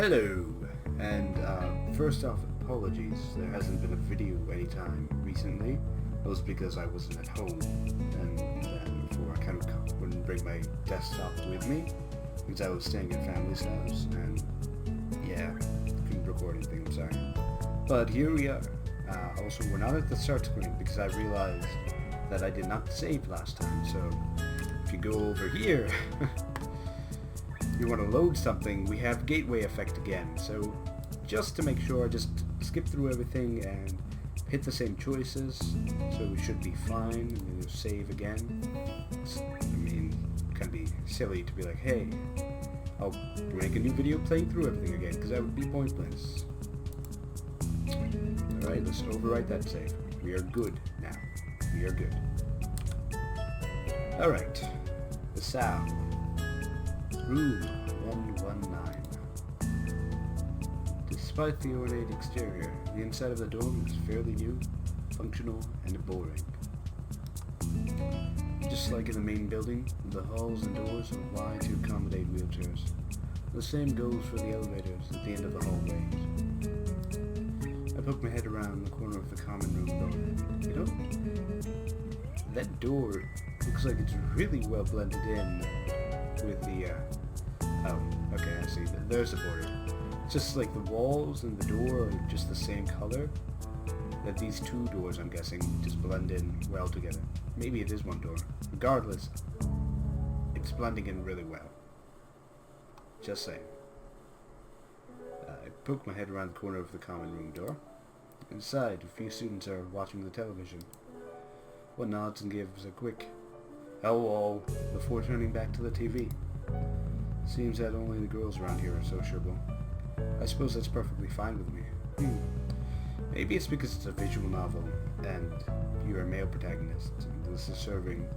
Hello, and first off, apologies. There hasn't been a video anytime recently. It was because I wasn't at home, and then before I kind of wouldn't bring my desktop with me because I was staying at family's house, and yeah, couldn't record anything. I'm sorry, but here we are. Also, we're not at the start screen because I realized that I did not save last time. So if you go over here. You want to load something, we have gateway effect again, so just to make sure, just skip through everything and hit the same choices, so we should be fine, and then just save again. It can be silly to be like, hey, I'll make a new video playing through everything again, because that would be pointless. Alright, let's overwrite that save. We are good now. We are good. Alright, the sound. Room 119. Despite the ornate exterior, the inside of the dorm is fairly new, functional, and boring. Just like in the main building, the halls and doors are wide to accommodate wheelchairs. The same goes for the elevators at the end of the hallways. I poke my head around the corner of the common room door. You know, that door looks like it's really well blended in with the, oh, okay, I see. There's the border. It's just like the walls and the door are just the same color. That these two doors, I'm guessing, just blend in well together. Maybe it is one door. Regardless, it's blending in really well. Just saying. I poke my head around the corner of the common room door. Inside, a few students are watching the television. One nods and gives a quick hello before turning back to the TV. Seems that only the girls around here are sociable. I suppose that's perfectly fine with me. Maybe it's because it's a visual novel and you're a male protagonist and this is serving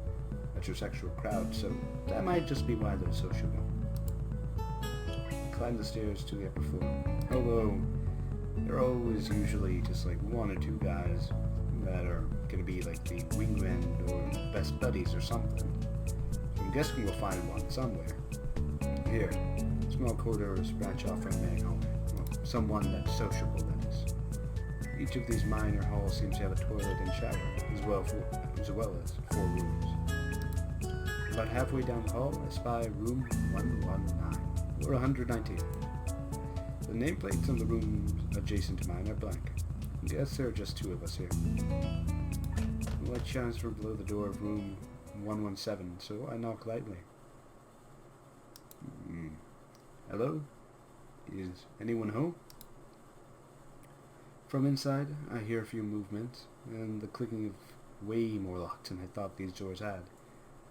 a heterosexual crowd, so that might just be why they're sociable. I climb the stairs to the upper floor. Although there are always usually just like one or two guys that are gonna be like the wingmen or best buddies or something. So I'm guessing we'll find one somewhere. Here, small corridors branch off from the main hallway. Well, someone that's sociable, that is. Each of these minor halls seems to have a toilet and shower, as well as 4 rooms. About halfway down the hall, I spy room 119, or 119. The nameplates on the rooms adjacent to mine are blank. I guess there are just 2 of us here. The light shines from below the door of room 117, so I knock lightly. Hello? Is anyone home? From inside, I hear a few movements, and the clicking of way more locks than I thought these doors had.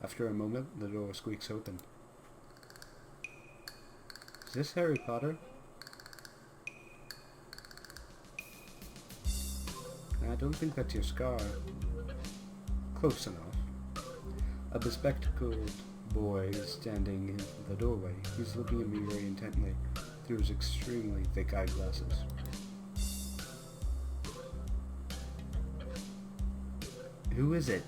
After a moment, the door squeaks open. Is this Harry Potter? I don't think that's your scar. Close enough. A bespectacled boy is standing in the doorway. He's looking at me very intently through his extremely thick eyeglasses. Who is it?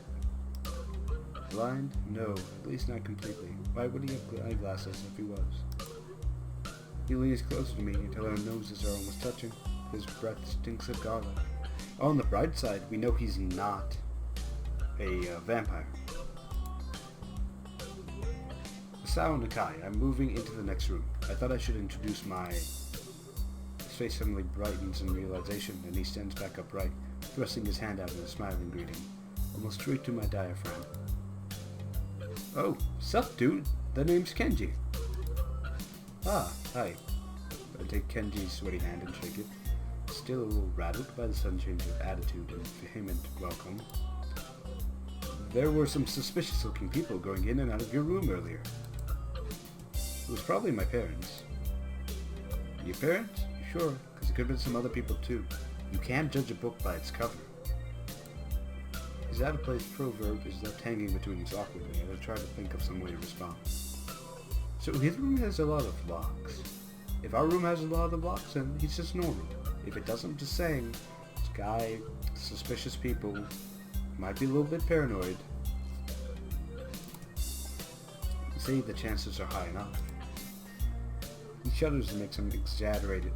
Blind? No, at least not completely. Why would he have eyeglasses if he was? He leans closer to me until our noses are almost touching. His breath stinks of garlic. On the bright side, we know he's not a vampire. Hisao Nakai, I'm moving into the next room. I thought I should introduce my... His face suddenly brightens in realization, and he stands back upright, thrusting his hand out in a smiling greeting, almost straight to my diaphragm. Oh, sup, dude? The name's Kenji. Ah, hi. I take Kenji's sweaty hand and shake it, still a little rattled by the sudden change of attitude and vehement welcome. There were some suspicious-looking people going in and out of your room earlier. It was probably my parents. Your parents? Sure, because it could have been some other people too. You can't judge a book by its cover. His out-of-place proverb is left hanging between us awkwardly, and I try to think of some way to respond. So his room has a lot of locks. If our room has a lot of locks, then he's just normal. If it doesn't, just saying, this guy, suspicious people, might be a little bit paranoid. Say the chances are high enough. He shudders and makes some exaggerated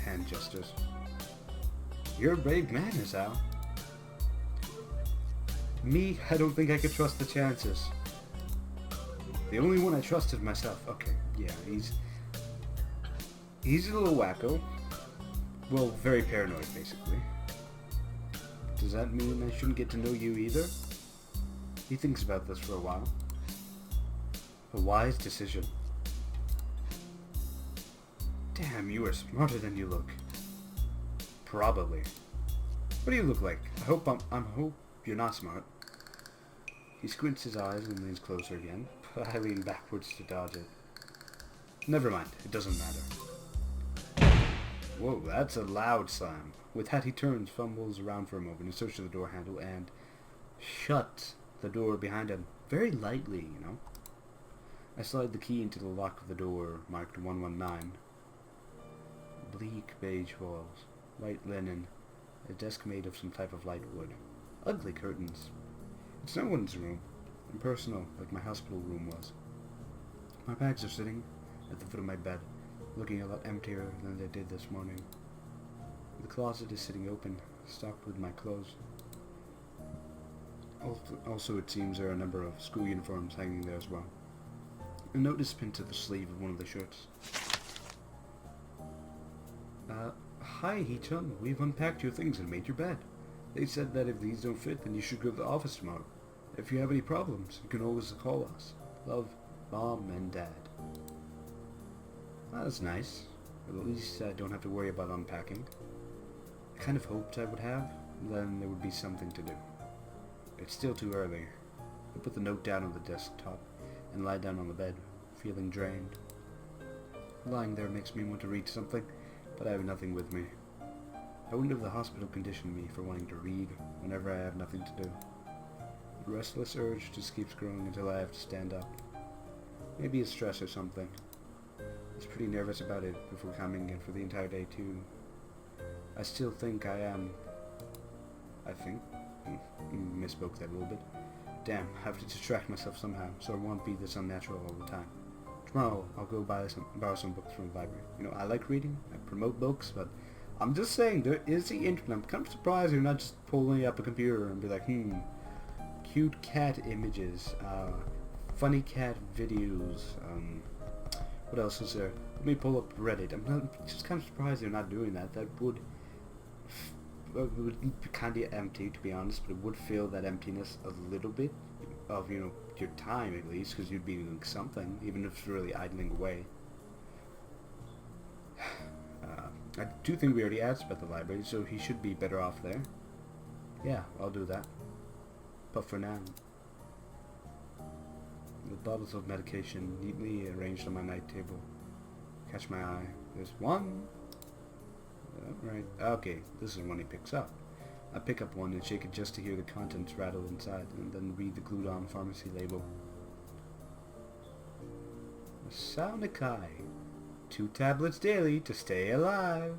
hand gestures. You're a brave man, Hisao. Me, I don't think I could trust the chances. The only one I trust is myself. Okay, yeah, he's a little wacko. Well, very paranoid, basically. Does that mean I shouldn't get to know you either? He thinks about this for a while. A wise decision. Damn, you are smarter than you look. Probably. What do you look like? I hope you're not smart. He squints his eyes and leans closer again, but I lean backwards to dodge it. Never mind, it doesn't matter. Whoa, that's a loud slam. With that, he turns, fumbles around for a moment in search of the door handle, and shuts the door behind him. Very lightly, you know. I slide the key into the lock of the door, marked 119. Bleak beige walls, white linen, a desk made of some type of light wood. Ugly curtains. It's no one's room. Impersonal, like my hospital room was. My bags are sitting at the foot of my bed, looking a lot emptier than they did this morning. The closet is sitting open, stocked with my clothes. Also, it seems there are a number of school uniforms hanging there as well. A note is pinned to the sleeve of one of the shirts. Hi, Hee-chan. We've unpacked your things and made your bed. They said that if these don't fit, then you should go to the office tomorrow. If you have any problems, you can always call us. Love, Mom and Dad. That's nice. At least I don't have to worry about unpacking. I kind of hoped I would have, then there would be something to do. It's still too early. I put the note down on the desktop and lie down on the bed, feeling drained. Lying there makes me want to read something, but I have nothing with me. I wonder if the hospital conditioned me for wanting to read whenever I have nothing to do. The restless urge just keeps growing until I have to stand up. Maybe it's stress or something. I was pretty nervous about it before coming in for the entire day too. I still think I am. Misspoke that a little bit. Damn, I have to distract myself somehow, so I won't be this unnatural all the time. Tomorrow, I'll go borrow some books from the library. You know, I like reading, I promote books, but I'm just saying, there is the internet. I'm kind of surprised you're not just pulling up a computer and be like, cute cat images, funny cat videos, what else is there? Let me pull up Reddit. I'm just kind of surprised they're not doing that. That would be kind of empty, to be honest, but it would fill that emptiness a little bit of, you know, your time at least, because you'd be doing something, even if it's really idling away. I do think we already asked about the library, so he should be better off there. Yeah, I'll do that. But for now, the bottles of medication neatly arranged on my night table. Catch my eye. There's one. Right. Okay, this is one he picks up. I pick up one and shake it just to hear the contents rattle inside, and then read the glued-on pharmacy label. Hisao Nakai. 2 tablets daily to stay alive.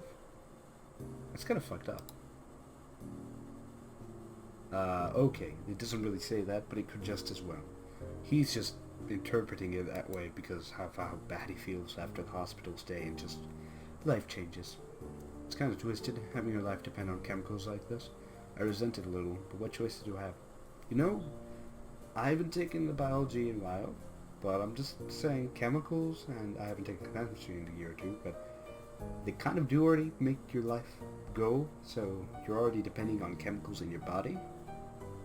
That's kind of fucked up. Okay, it doesn't really say that, but it could just as well. He's just interpreting it that way because of how bad he feels after the hospital stay, and just life changes. It's kind of twisted, having your life depend on chemicals like this. I resent it a little, but what choice do I have? You know, I haven't taken the biology in a while, but I'm just saying chemicals, and I haven't taken chemistry in a year or two, but they kind of do already make your life go, so you're already depending on chemicals in your body.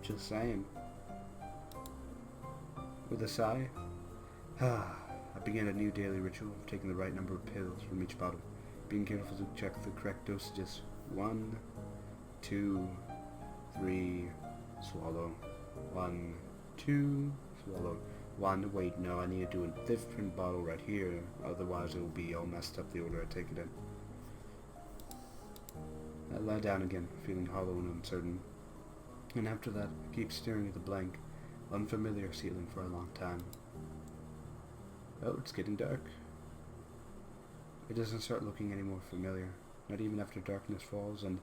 Just saying. With a sigh, I began a new daily ritual of taking the right number of pills from each bottle, being careful to check the correct dosages. 1, 2, 3, swallow. 1, 2, swallow. 1, wait, no, I need to do a different bottle right here, otherwise it will be all messed up the order I take it in. I lie down again, feeling hollow and uncertain, and after that, I keep staring at the blank, unfamiliar ceiling for a long time. Oh, it's getting dark. It doesn't start looking any more familiar, not even after darkness falls and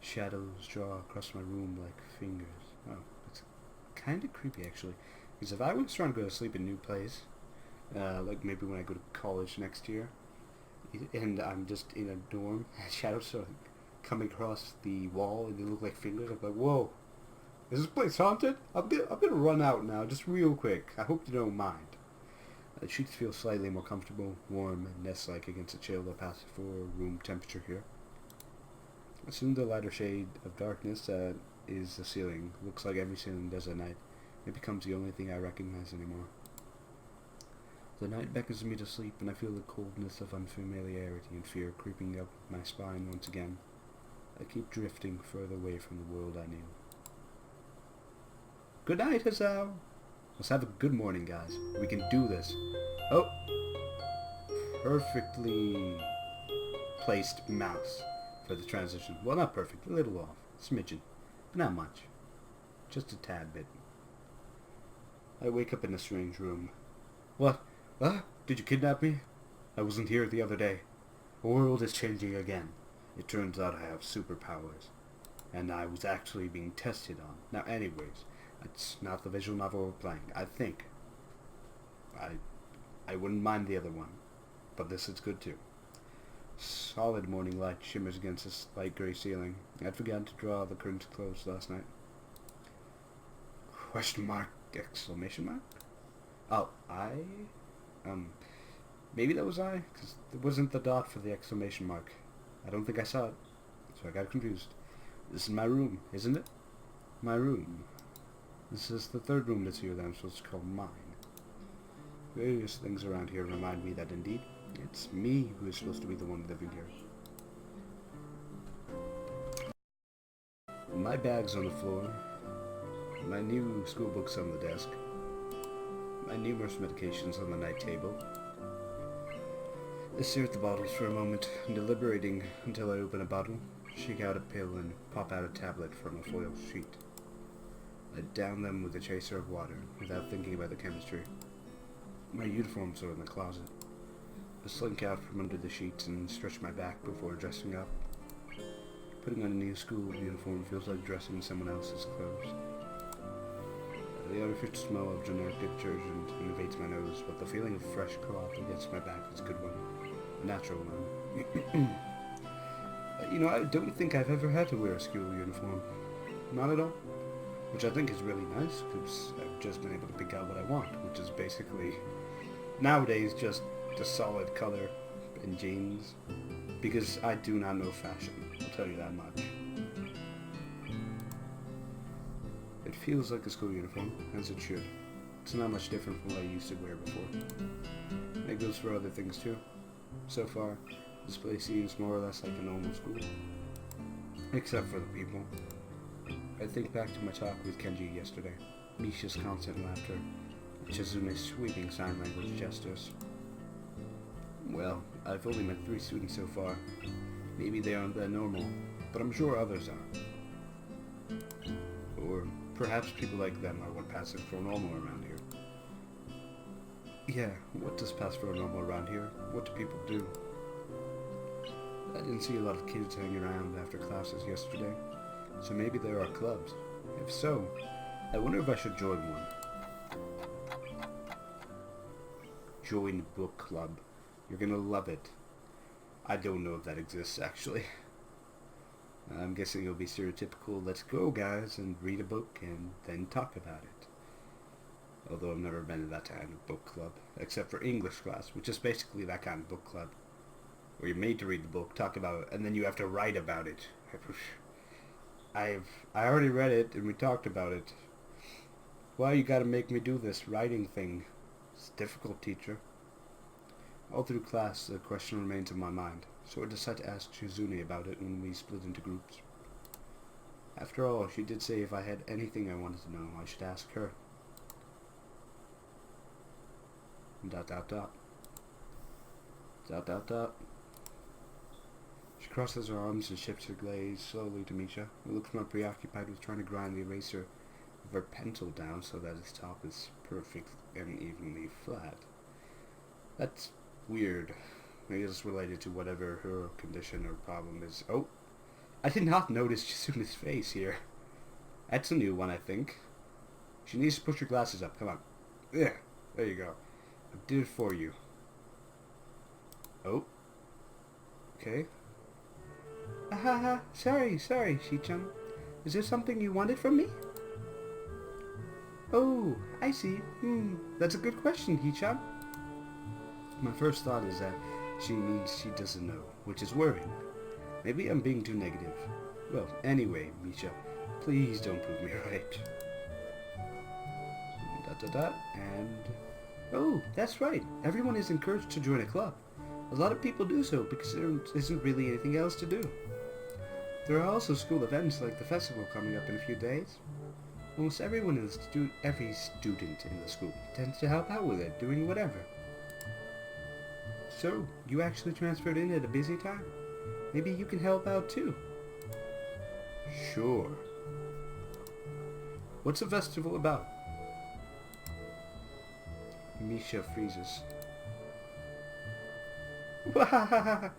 shadows draw across my room like fingers. Oh, it's kind of creepy actually, because if I was trying to go to sleep in a new place, like maybe when I go to college next year, and I'm just in a dorm, and shadows are coming across the wall, and they look like fingers. I'm like, whoa, is this place haunted? I'm gonna run out now, just real quick. I hope you don't mind. The sheets feel slightly more comfortable, warm, and nest-like against the chill that passes for room temperature here. Soon the lighter shade of darkness that is the ceiling looks like every ceiling does at night. It becomes the only thing I recognize anymore. The night beckons me to sleep, and I feel the coldness of unfamiliarity and fear creeping up my spine once again. I keep drifting further away from the world I knew. Good night, Hisao! Let's have a good morning, guys. We can do this. Oh! Perfectly placed mouse for the transition. Well, not perfect. A little off. Smidgen. But not much. Just a tad bit. I wake up in a strange room. What? Did you kidnap me? I wasn't here the other day. The world is changing again. It turns out I have superpowers. And I was actually being tested on. Now anyways, it's not the visual novel we're playing. I think. I wouldn't mind the other one. But this is good too. Solid morning light shimmers against this light grey ceiling. I'd forgotten to draw the curtains closed last night. Question mark, exclamation mark? Oh, maybe that was I, because it wasn't the dot for the exclamation mark. I don't think I saw it, so I got confused. This is my room, isn't it? My room. This is the third room that's here that I'm supposed to call mine. Various things around here remind me that indeed, it's me who is supposed to be the one living here. My bag's on the floor. My new school books on the desk. My numerous medications on the night table. I stare at the bottles for a moment, deliberating until I open a bottle, shake out a pill, and pop out a tablet from a foil sheet. I down them with a chaser of water, without thinking about the chemistry. My uniforms are in the closet. I slink out from under the sheets and stretch my back before dressing up. Putting on a new school uniform feels like dressing someone else's clothes. The artificial smell of generic detergent invades my nose, but the feeling of fresh cloth against my back is a good one. A natural one. I don't think I've ever had to wear a school uniform. Not at all. Which I think is really nice, because I've just been able to pick out what I want, which is basically, nowadays, just a solid color and jeans. Because I do not know fashion, I'll tell you that much. It feels like a school uniform, as it should. It's not much different from what I used to wear before. And it goes for other things too. So far, this place seems more or less like a normal school. Except for the people. I think back to my talk with Kenji yesterday. Misha's constant laughter. Chizune's sweeping sign language gestures. Well, I've only met 3 students so far. Maybe they aren't that normal, but I'm sure others are. Or perhaps people like them are what passes for normal around here. Yeah, what does pass for normal around here? What do people do? I didn't see a lot of kids hanging around after classes yesterday, so maybe there are clubs. If so, I wonder if I should join one. Join book club. You're gonna love it. I don't know if that exists, actually. I'm guessing it'll be stereotypical, let's go guys, and read a book, and then talk about it. Although I've never been to that kind of book club, except for English class, which is basically that kind of book club. Where you're made to read the book, talk about it, and then you have to write about it. I already read it, and we talked about it. Why you gotta make me do this writing thing? It's difficult, teacher. All through class, the question remains in my mind, so I decided to ask Shizune about it when we split into groups. After all, she did say if I had anything I wanted to know, I should ask her. ... She crosses her arms and shifts her gaze slowly to Misha, who looks more preoccupied with trying to grind the eraser of her pencil down so that its top is perfect and evenly flat. That's weird. Maybe it's related to whatever her condition or problem is. Oh! I did not notice Chisune's face here. That's a new one, I think. She needs to push her glasses up. Come on. There you go. I did it for you. Oh. Okay. Sorry, Shi-chan. Is there something you wanted from me? Oh, I see. That's a good question, Hi-chan. My first thought is that she means she doesn't know, which is worrying. Maybe I'm being too negative. Well, anyway, Misha, please don't prove me right. And... Oh, that's right. Everyone is encouraged to join a club. A lot of people do so because there isn't really anything else to do. There are also school events like the festival coming up in a few days. Almost everyone every student in the school tends to help out with it, doing whatever. So, you actually transferred in at a busy time. Maybe you can help out too. Sure. What's the festival about? Misha freezes. I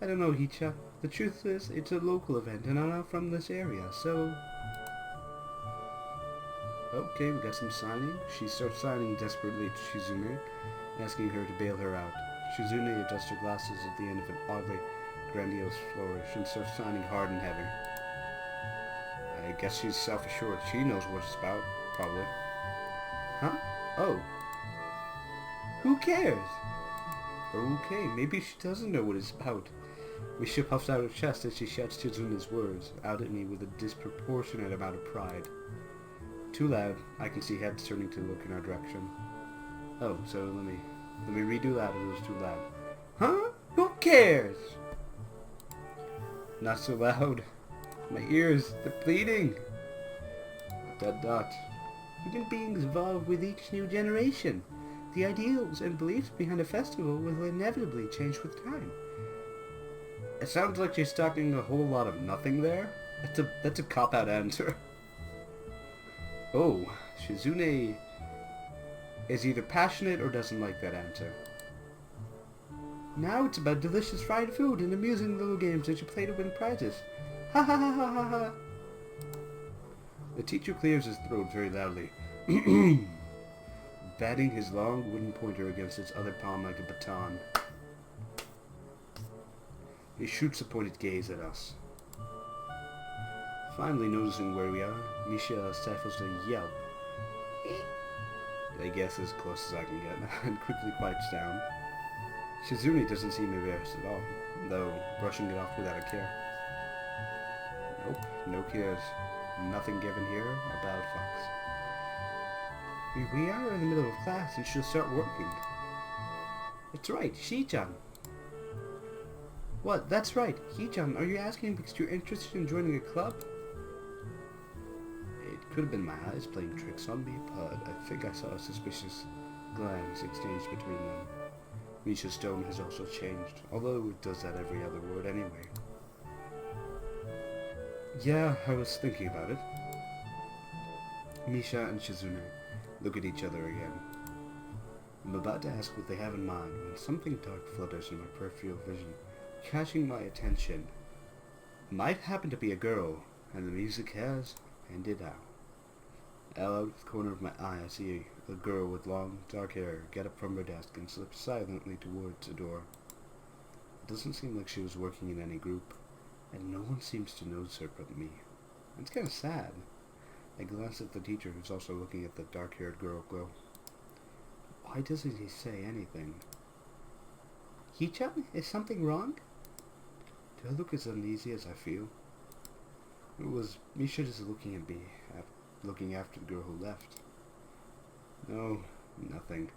don't know, Hicha. The truth is, it's a local event and I'm not from this area, so... Okay, we got some signing. She starts signing desperately to Shizune, asking her to bail her out. Shizune adjusts her glasses at the end of an oddly grandiose flourish and starts signing hard and heavy. I guess she's self-assured. She knows what it's about, probably. Huh? Oh. Who cares? Okay, maybe she doesn't know what it's about. Misha puffs out her chest as she shouts Chizune's words out at me with a disproportionate amount of pride. Too loud. I can see heads turning to look in our direction. Oh, so let me redo that if it was too loud. Huh? Who cares? Not so loud. My ears, they're bleeding. ... Human beings evolve with each new generation. The ideals and beliefs behind a festival will inevitably change with time. It sounds like she's talking a whole lot of nothing there. That's a cop-out answer. Oh, Shizune is either passionate or doesn't like that answer. Now it's about delicious fried food and amusing little games that you play to win prizes. Ha ha ha ha ha ha. The teacher clears his throat very loudly, batting his long wooden pointer against its other palm like a baton. He shoots a pointed gaze at us. Finally noticing where we are, Misha stifles a yelp. I guess as close as I can get, and quickly quiets down. Shizune doesn't seem embarrassed at all, though brushing it off without a care. Nope, no cares. Nothing given here about Fox. We are in the middle of class and she'll start working. That's right, Shi-chan. What? That's right. Hi-chan, are you asking because you're interested in joining a club? It could have been my eyes playing tricks on me, but I think I saw a suspicious glance exchanged between them. Misha's tone has also changed, although it does that every other word anyway. Yeah, I was thinking about it. Misha and Shizune look at each other again. I'm about to ask what they have in mind when something dark flutters in my peripheral vision, catching my attention. Might happen to be a girl, and the music has ended out. Out of the corner of my eye, I see a girl with long, dark hair get up from her desk and slip silently towards the door. It doesn't seem like she was working in any group, and no one seems to notice her but me. It's kind of sad. I glance at the teacher, who's also looking at the dark-haired girl glow. Why doesn't he say anything? Hi-chan, is something wrong? Do I look as uneasy as I feel? It was Misha just looking at me, looking after the girl who left. No, nothing.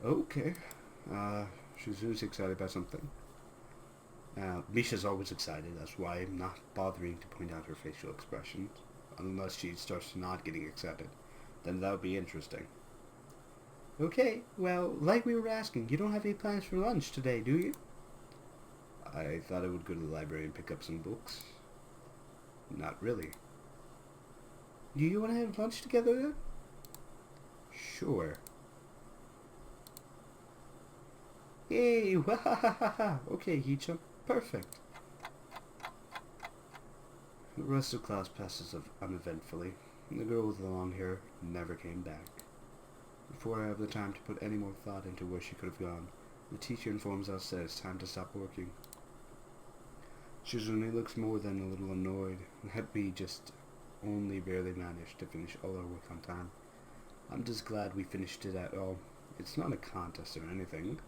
Okay. Shizune's excited about something. Misha's always excited, that's why I'm not bothering to point out her facial expressions. Unless she starts not getting excited. Then that would be interesting. Okay, well, like we were asking, you don't have any plans for lunch today, do you? I thought I would go to the library and pick up some books. Not really. Do you want to have lunch together then? Sure. Yay! Wahahaha! Okay, Hicha. Perfect. The rest of class passes uneventfully. The girl with the long hair never came back. Before I have the time to put any more thought into where she could have gone, The teacher informs us that it's time to stop working. Shizune looks more than a little annoyed that we just only barely managed to finish all our work on time. I'm just glad we finished it at all. It's not a contest or anything.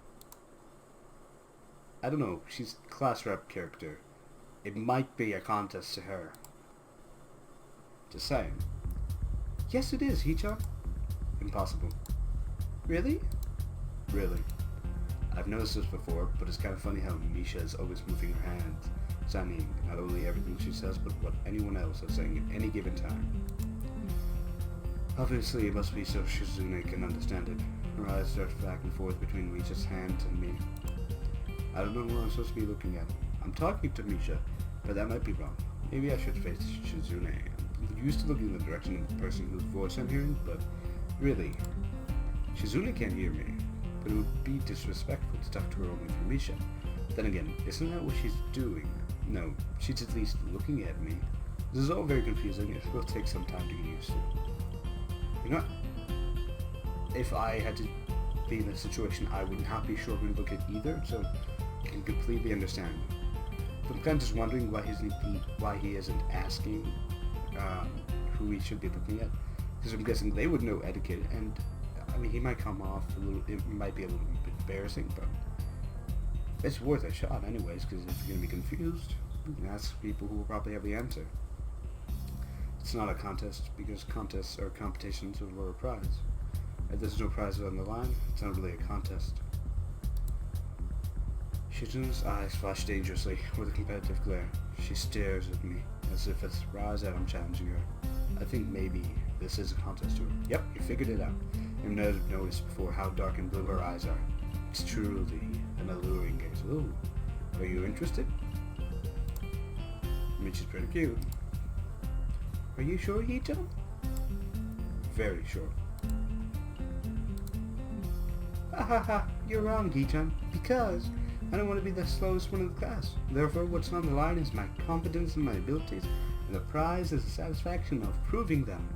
I don't know, she's class rep character. It might be a contest to her. Just saying. Yes, it is, Hee-chan. Impossible. Really? Really. I've noticed this before, but it's kind of funny how Misha is always moving her hands, signing not only everything she says, but what anyone else is saying at any given time. Obviously, it must be so Shizune can understand it. Her eyes start back and forth between Misha's hands and me. I don't know what I'm supposed to be looking at. I'm talking to Misha, but that might be wrong. Maybe I should face Shizune. I'm used to looking in the direction of the person whose voice I'm hearing, but really, Shizune can't hear me. But it would be disrespectful to talk to her only for Misha. Then again, isn't that what she's doing? No, she's at least looking at me. This is all very confusing. It will take some time to get used to. You know, if I had to be in a situation, I would not be sure who to look at either, so I can completely understand. But I'm kind of just wondering why he isn't asking who he should be looking at, because I'm guessing they would know etiquette, and I mean, he might come off a little, it might be a little bit embarrassing, but it's worth a shot anyways, because if you're going to be confused, you can ask people who will probably have the answer. It's not a contest, because contests are competitions with a prize. If there's no prize on the line, it's not really a contest. Shizune's eyes flash dangerously with a competitive glare. She stares at me, as if it's rise that I'm challenging her. I think maybe this is a contest to her. Yep, you figured it out. I've never noticed before how dark and blue her eyes are. It's truly an alluring gaze. Ooh, are you interested? I mean, she's pretty cute. Are you sure, Hee-chan? Very sure. Ha ha ha, you're wrong, Hee-chan, because I don't want to be the slowest one in the class. Therefore, what's on the line is my confidence in my abilities, and the prize is the satisfaction of proving them.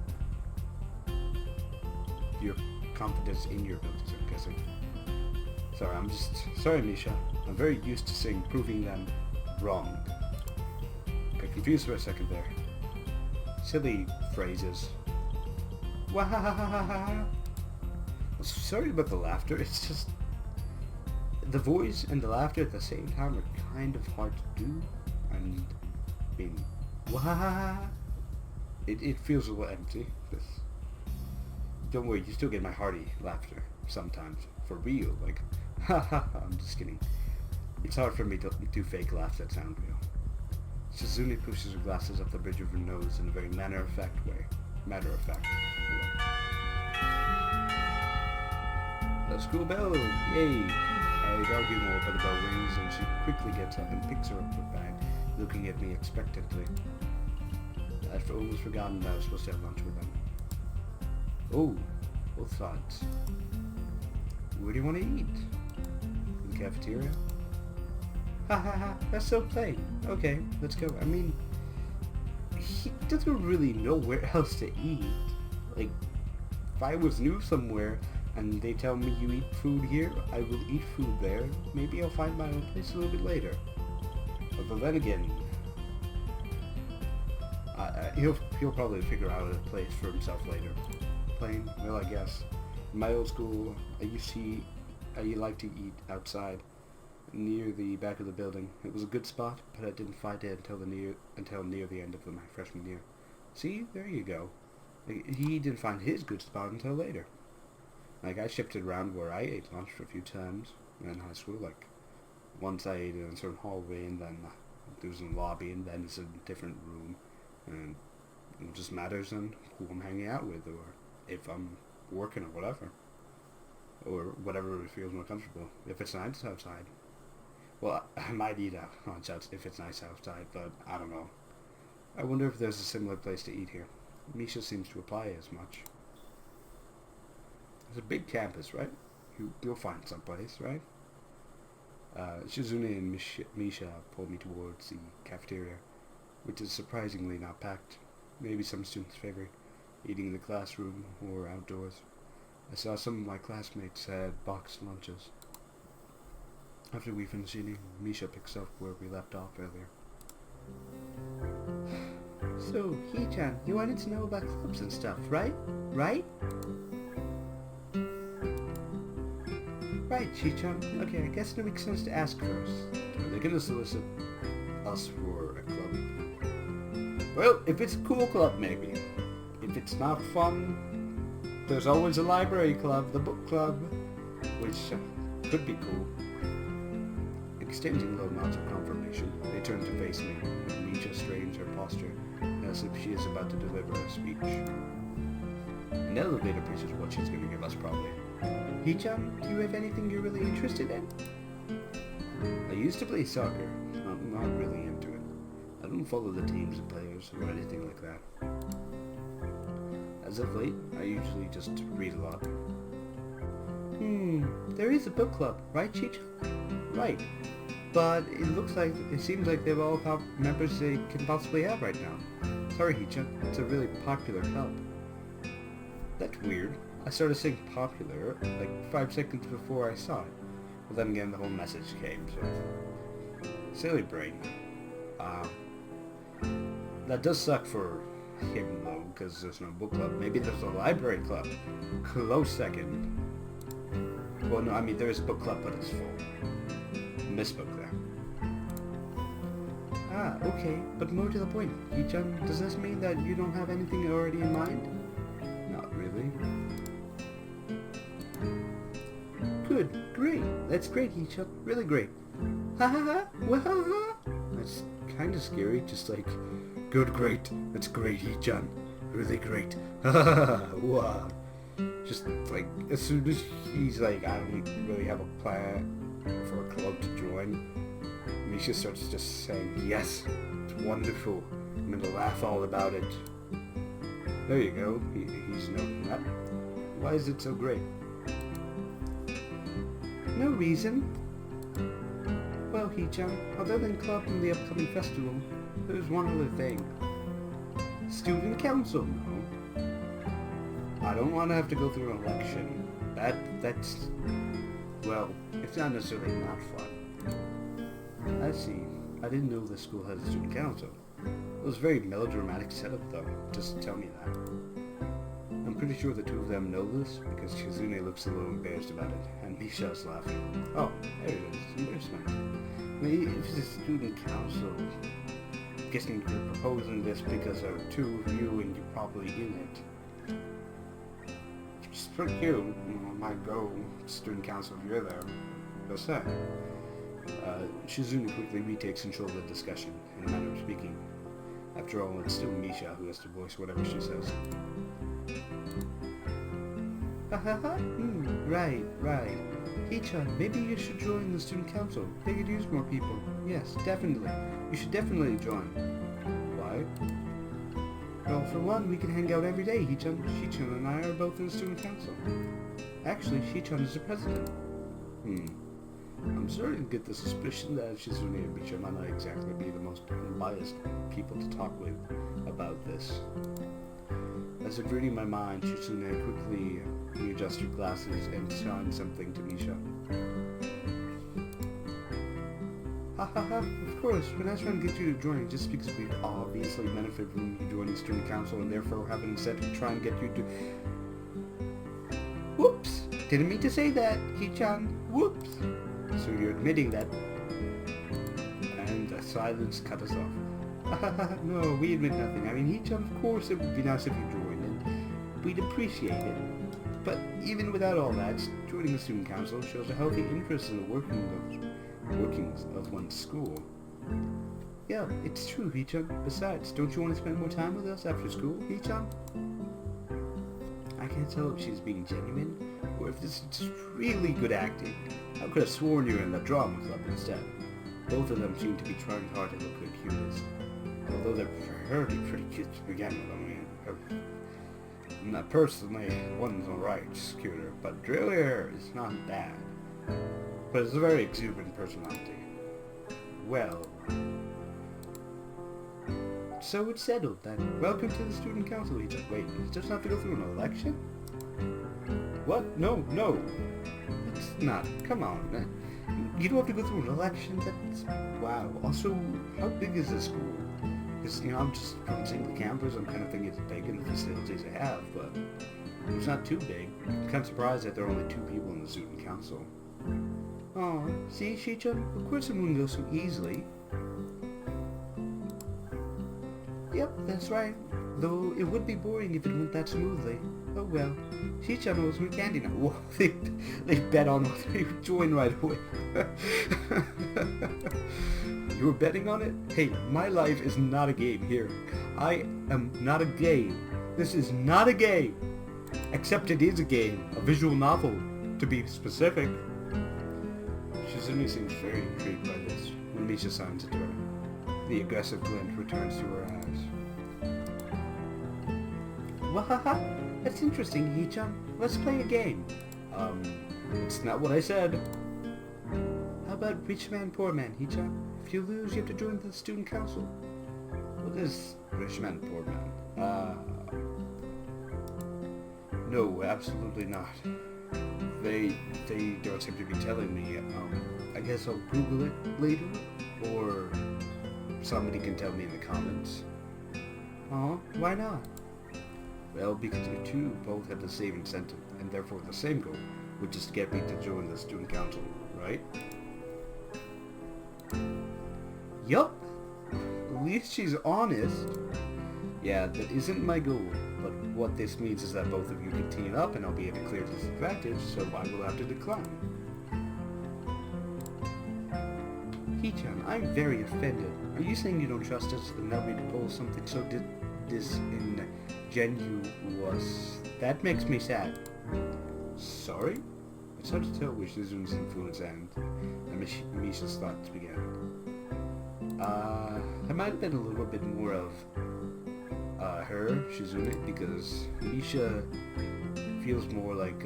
Your confidence in your abilities, I'm guessing. Sorry, Misha. I'm very used to saying proving them wrong. Got confused for a second there. Silly phrases. Wahahaha. Sorry about the laughter. It's just the voice and the laughter at the same time are kind of hard to do. And being wahahaha, it feels a little empty. Don't worry, you still get my hearty laughter sometimes. For real, like, ha ha ha, I'm just kidding. It's hard for me to do fake laughs that sound real. Shizune pushes her glasses up the bridge of her nose in a very matter-of-fact way. The school bell! Yay! I argue more, but the bell rings and she quickly gets up and picks her up her bag, looking at me expectantly. I'd almost forgotten that I was supposed to have lunch with them. Oh, both sides. Where do you want to eat? In the cafeteria? Ha ha ha, that's so plain. Okay, let's go. I mean, he doesn't really know where else to eat. Like, if I was new somewhere and they tell me you eat food here, I will eat food there. Maybe I'll find my own place a little bit later. But then again, he'll probably figure out a place for himself later. Plain? Well, I guess. In my old school, I like to eat outside, near the back of the building. It was a good spot, but I didn't find it until near the end of my freshman year. See, there you go. He didn't find his good spot until later. Like, I shifted around where I ate lunch a few times in high school. Like, once I ate in a certain hallway, and then there was a lobby, and then it's a different room. And it just matters on who I'm hanging out with, or if I'm working or whatever. Or whatever feels more comfortable. If it's nice outside. Well, I might eat out outside if it's nice outside, but I don't know. I wonder if there's a similar place to eat here. Misha seems to apply as much. It's a big campus, right? You'll find someplace, right? Shizune and Misha pull me towards the cafeteria, which is surprisingly not packed. Maybe some students favor eating in the classroom or outdoors. I saw some of my classmates had boxed lunches. After we finish eating, Misha picks up where we left off earlier. So, Hee-chan, you wanted to know about clubs and stuff, right? Right? Right, Hee-chan. Okay, I guess it makes sense to ask first. Are they gonna solicit us for a club? Well, if it's a cool club, maybe. If it's not fun, there's always a library club, the book club, which could be cool. Exchanging low nods of confirmation, they turn to face me. Misha strains her posture as if she is about to deliver a speech. An elevator pitch is what she's going to give us, probably. Hee-chan, do you have anything you're really interested in? I used to play soccer. I'm not really into it. I don't follow the teams and players or anything like that. As of late, I usually just read a lot. There is a book club, right, Hee-chan? Right. But it seems like they're all top members they can possibly have right now. Sorry, Hee-chan, it's a really popular club. That's weird. I started saying popular like 5 seconds before I saw it. But then again, the whole message came, so... Silly brain. That does suck for him, though, because there's no book club. Maybe there's a library club. Close second. Well, no, I mean, there is a book club, but it's full. Misspoke there. Ah, okay, but more to the point. Hee-chan, does this mean that you don't have anything already in mind? Not really. Good, great. That's great, Hee-chan. Really great. Ha ha ha, wahaha. That's kinda scary, just like, good, great. That's great, Hee-chan. Really great. Ha ha ha, wow. Just like, as soon as he's like, I don't really have a plan for a club to join, Misha starts just saying, yes, it's wonderful, I'm gonna laugh all about it. There you go, he's known that. Why is it so great? No reason. Well, Hee-chan, other than club and the upcoming festival, there's one other thing. Student council, no? I don't want to have to go through an election. That's... Well, it's not necessarily not fun. I see. I didn't know the school has a student council. It was a very melodramatic setup, though. Just tell me that. I'm pretty sure the two of them know this, because Shizune looks a little embarrassed about it, and Misha's laughing. Oh, there it is. Embarrassment. Maybe if it's a student council, I'm guessing you're proposing this because there are two of you and you're probably in it. It's pretty cute. I might go student council if you're there. Go say. Shizune quickly retakes control of the discussion, in a manner of speaking. After all, it's still Misha who has to voice whatever she says. Right. Hee-chan, maybe you should join the student council. They could use more people. Yes, definitely. You should definitely join. Why? Well, for one, we can hang out every day. Hee-chan and I are both in the student council. Actually, Hee-chan is the president. I'm starting to get the suspicion that Shizune and Misha might not exactly be the most unbiased people to talk with about this. As if reading my mind, Shizune quickly readjusts her glasses and signs something to Misha. Of course, we're not trying to get you to join just because we obviously benefit from you joining student council and therefore have an incentive to try and get you to... Whoops! Didn't mean to say that, Hee-chan. Whoops! So you're admitting that... And the silence cut us off. No, we admit nothing. I mean, Hee-chan, of course it would be nice if you joined, and we'd appreciate it. But even without all that, joining the student council shows a healthy interest in the workings of one's school. Yeah, it's true, Hee-chan. Besides, don't you want to spend more time with us after school, Hee-chan? I can't tell if she's being genuine, or if this is just really good acting. I could have sworn you were in the drama club instead. Both of them seem to be trying hard to look the cutest. Although they're pretty cute to begin with, I mean. Not personally, one's alright, cuter, but Drillier is not bad. But it's a very exuberant personality. Well... So it's settled then. Welcome to the student council, Hee-chan. Wait, you just have to go through an election? What? No. It's not. Come on. You don't have to go through an election. That's wow. Also, how big is this school? Because I'm just from seeing the campus. I'm kind of thinking it's big in the facilities they have, but it's not too big. I'm kind of surprised that there are only 2 people in the student council. Oh, see, Shicha? Of course it wouldn't go so easily. Yep, that's right. Though it would be boring if it went that smoothly. Oh well. Shicha knows me candy now. Whoa, they bet on what they join right away. You were betting on it? Hey, my life is not a game here. I am not a game. This is not a game. Except it is a game. A visual novel, to be specific. Shizumi seems very intrigued by this when Misha signs it to her. The aggressive glint returns to her eyes. Wahaha! That's interesting, Hee-chan. Let's play a game. It's not what I said. How about rich man, poor man, Hee-chan? If you lose, you have to join the student council. What is rich man, poor man? No, absolutely not. They don't seem to be telling me. I guess I'll Google it later, or somebody can tell me in the comments. Oh, why not? Well, because you 2 both have the same incentive, and therefore the same goal, which is to get me to join the student council, right? Yup! At least she's honest. Yeah, that isn't my goal, but what this means is that both of you can team up and I'll be able to clear this advantage, so I will have to decline. Hee-chan, I'm very offended. Are you saying you don't trust us and that we to pull something so disingenuous? That makes me sad. Sorry? It's hard to tell where Shizumi's influence ends and Misha's thoughts began. There might have been a little bit more of her, Shizumi, because Misha feels more like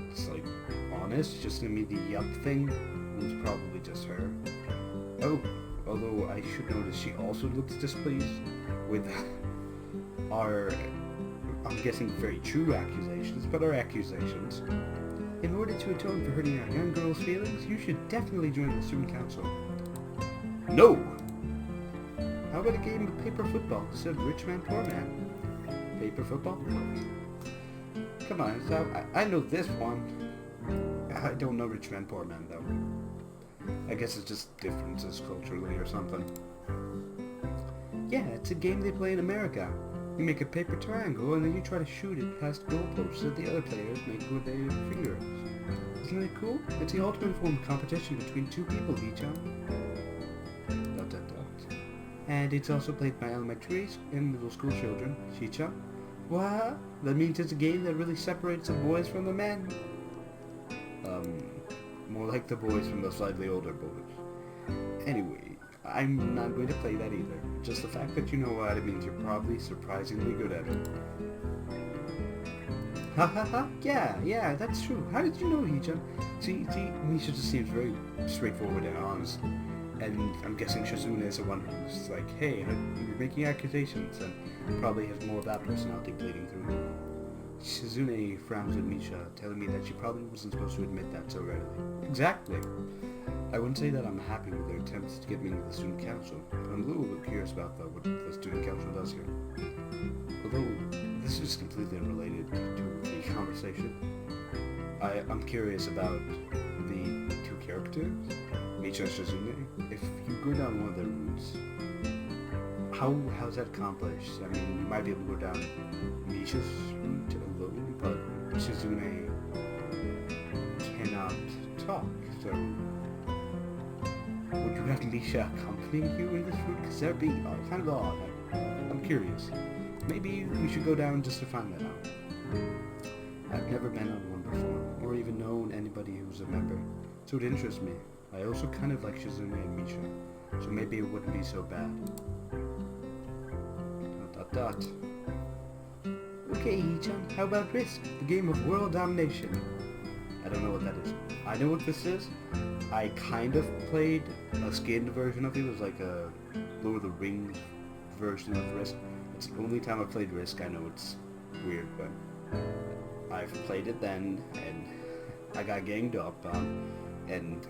it's like honest, just gonna be the yup thing. It was probably just her. Oh, although I should notice she also looks displeased with our, I'm guessing very true accusations, but our accusations. In order to atone for hurting our young girl's feelings, you should definitely join the student council. No! How about a game of paper football instead of rich man, poor man? Paper football? Come on, I know this one. I don't know rich man, poor man, though. I guess it's just differences culturally or something. Yeah, it's a game they play in America. You make a paper triangle and then you try to shoot it past goalposts that the other players make with their fingers. Isn't it cool? It's the ultimate form of competition between 2 people, Hee-chan. ... And it's also played by elementary and middle school children, Hee-chan. What? That means it's a game that really separates the boys from the men. More like the boys from the slightly older boys. Anyway, I'm not going to play that either. Just the fact that you know what it means you're probably surprisingly good at it. Ha ha ha, yeah, that's true. How did you know, Hee-chan? See, Misha just seems very straightforward and honest. And I'm guessing Shizune is the one who's like, hey, you're making accusations, and probably has more of that personality bleeding through. Shizune frowns at Misha, telling me that she probably wasn't supposed to admit that so readily. Exactly. I wouldn't say that I'm happy with their attempts to get me into the student council, but I'm a little bit curious about what the student council does here. Although, this is completely unrelated to the conversation. I'm curious about the 2 characters, Misha and Shizune. If you go down one of their routes, how's that accomplished? I mean, you might be able to go down Misha's route alone, but Shizune cannot talk, so would you have Misha accompanying you in this route? Because that would be kind of odd. I'm curious. Maybe we should go down just to find that out. I've never been on one before, or even known anybody who's a member, so it interests me. I also kind of like Shizune and Misha, so maybe it wouldn't be so bad. ... Okay, Hee-chan, how about Risk, the game of world domination? I don't know what that is. I know what this is. I kind of played a skinned version of it. It was like a Lord of the Rings version of Risk. It's the only time I've played Risk. I know it's weird, but I've played it then, and I got ganged up on, and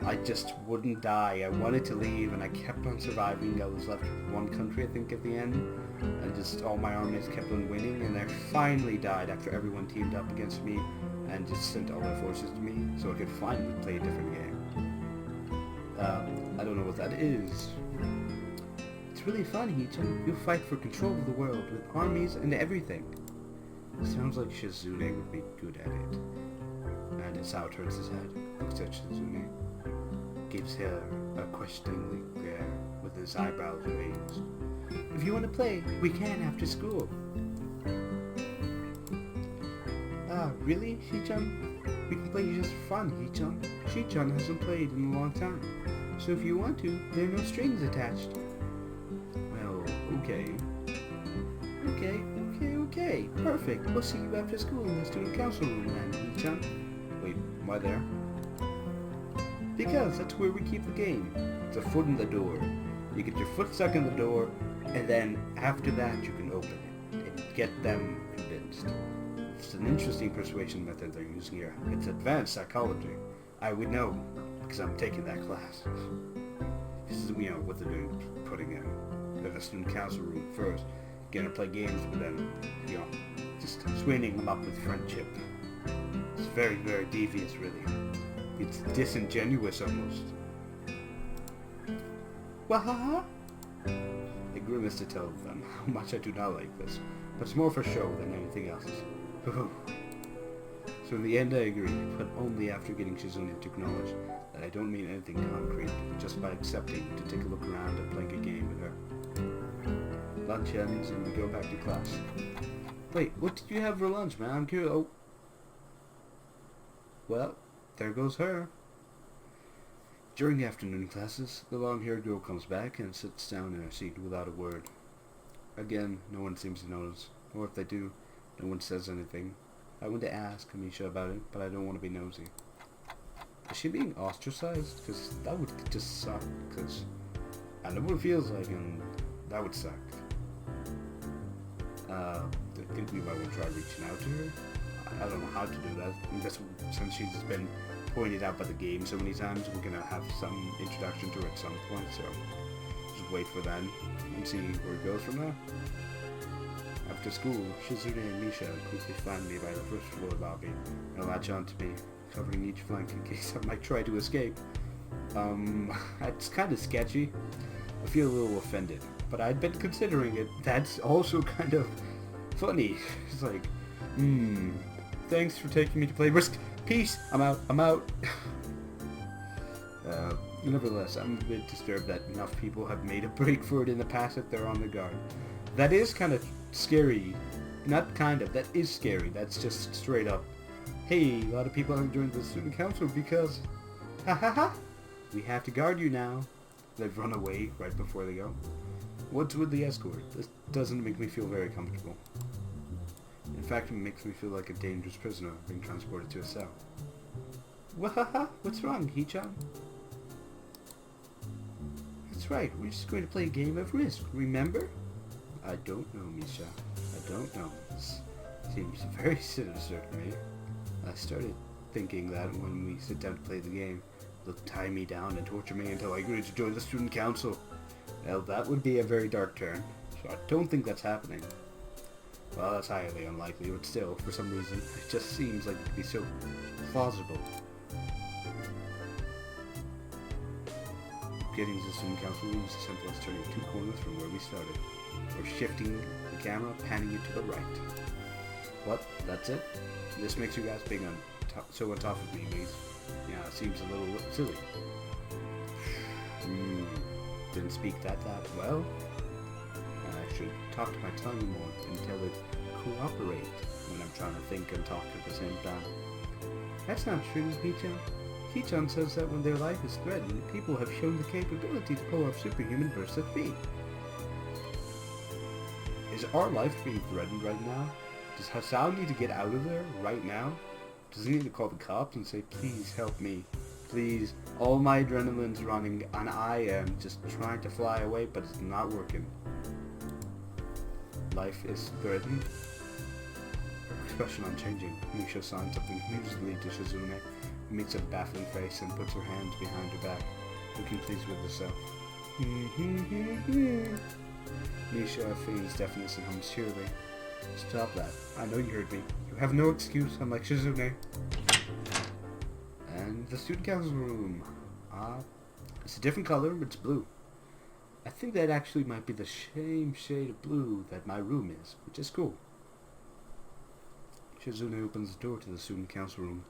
I just wouldn't die. I wanted to leave, and I kept on surviving. I was left with one country, I think, at the end, and just all my armies kept on winning, and I finally died after everyone teamed up against me and just sent all their forces to me, so I could finally play a different game. I don't know what that is. It's really fun, Hichan. You fight for control of the world with armies and everything. Sounds like Shizune would be good at it. And Hisao turns his head, looks at Shizune, gives her a questioning glare with his eyebrows raised. If you want to play, we can after school. Ah, really, Hichan? We can play just for fun, Hichan. Hichan hasn't played in a long time. So if you want to, there are no strings attached. Well, okay. Okay. Perfect. We'll see you after school in the student council room then, Hichan. Wait, why there? Because that's where we keep the game. It's a foot in the door. You get your foot stuck in the door, and then after that you can open it and get them convinced. It's an interesting persuasion method they're using here. It's advanced psychology. I would know, because I'm taking that class. This is, what they're doing, putting in the student council room first, getting to play games with them, just swinging them up with friendship. It's very, very devious, really. It's disingenuous, almost. Wahaha! I grimace to tell them how much I do not like this, but it's more for show than anything else. So in the end I agree, but only after getting Shizune to acknowledge that I don't mean anything concrete, just by accepting to take a look around and playing a game with her. Lunch ends and we go back to class. Wait, what did you have for lunch, man? I'm curious. Oh. Well, there goes her. During the afternoon classes, the long-haired girl comes back and sits down in her seat without a word. Again, no one seems to notice, or if they do, no one says anything. I want to ask Kamisha about it, but I don't want to be nosy. Is she being ostracized? Because that would just suck, because I know what it feels like, and that would suck. I think we might want to try reaching out to her. I don't know how to do that. I guess since she's been pointed out by the game so many times, we're going to have some introduction to her at some point, so just wait for that and see where it goes from there. After school, Shizune and Misha quickly find me by the first floor lobby and latch on to me, covering each flank in case I might try to escape. It's kind of sketchy. I feel a little offended, but I'd been considering it. That's also kind of funny. It's like, thanks for taking me to play risk. Peace. I'm out. Nevertheless, I'm a bit disturbed that enough people have made a break for it in the past that they're on the guard. That is kind of scary. Not kind of, that is scary. That's just straight up. Hey, a lot of people haven't joined the student council because, we have to guard you now. They've run away right before they go. What's with the escort? This doesn't make me feel very comfortable. In fact, it makes me feel like a dangerous prisoner being transported to a cell. Wahaha, what's wrong, Hichan? That's right, we're just going to play a game of Risk, remember? I don't know, Misha. I don't know. This seems very sinister to me. I started thinking that when we sit down to play the game, they'll tie me down and torture me until I agree to join the student council. Well, that would be a very dark turn, so I don't think that's happening. Well, that's highly unlikely, but still, for some reason, it just seems like it could be so plausible. Getting to the student council room is as simple as turning 2 corners from where we started, or shifting the camera, panning it to the right. What? That's it? This makes you guys being so on top of me, please. Yeah, it seems a little silly. Didn't speak that well. I should talk to my tongue more and tell it cooperate when I'm trying to think and talk at the same time. That's not true, Hichan. Hichan says that when their life is threatened, people have shown the capability to pull off superhuman bursts of speed. Is our life being threatened right now? Does Hisao need to get out of there right now? Does he need to call the cops and say, please help me? Please, all my adrenaline's running and I am just trying to fly away, but it's not working. Life is threatened. expression unchanging. He shows signs of amusedly to Shizune, who makes a baffling face and puts her hands behind her back, looking pleased with herself. Misha feigns deafness and hums cheerily. Stop that. I know you heard me. You have no excuse, unlike Shizune. And the student council room. It's a different color, but it's blue. I think that actually might be the same shade of blue that my room is, which is cool. Shizune opens the door to the student council room.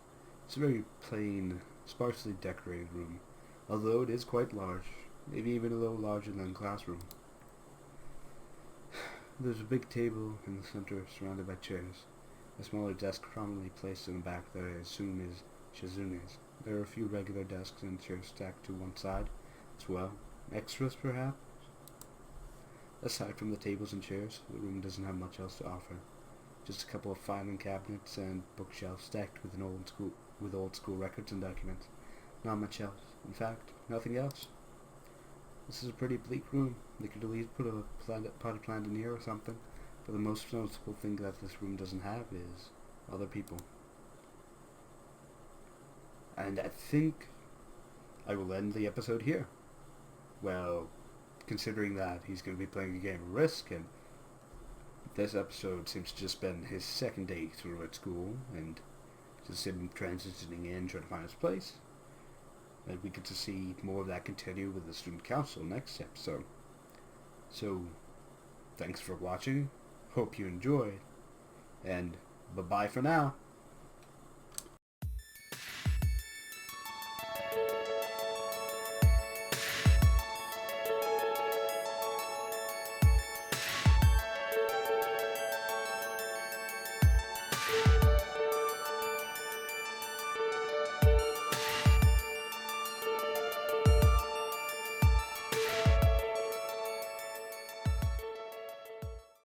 It's a very plain, sparsely decorated room, although it is quite large, maybe even a little larger than a classroom. There's a big table in the center surrounded by chairs. A smaller desk prominently placed in the back that I assume is Shizune's. There are a few regular desks and chairs stacked to one side as well. Extras, perhaps? Aside from the tables and chairs, the room doesn't have much else to offer. Just a couple of filing cabinets and bookshelves stacked with old school records and documents. Not much else. In fact, nothing else. This is a pretty bleak room. They could at least put a potted plant in here or something. But the most noticeable thing that this room doesn't have is other people. And I think I will end the episode here. Well, considering that he's going to be playing a game of Risk, and this episode seems to just been his second day through at school, and just him transitioning in, trying to find his place. And we get to see more of that continue with the student council next episode. So, thanks for watching. Hope you enjoyed. And bye-bye for now.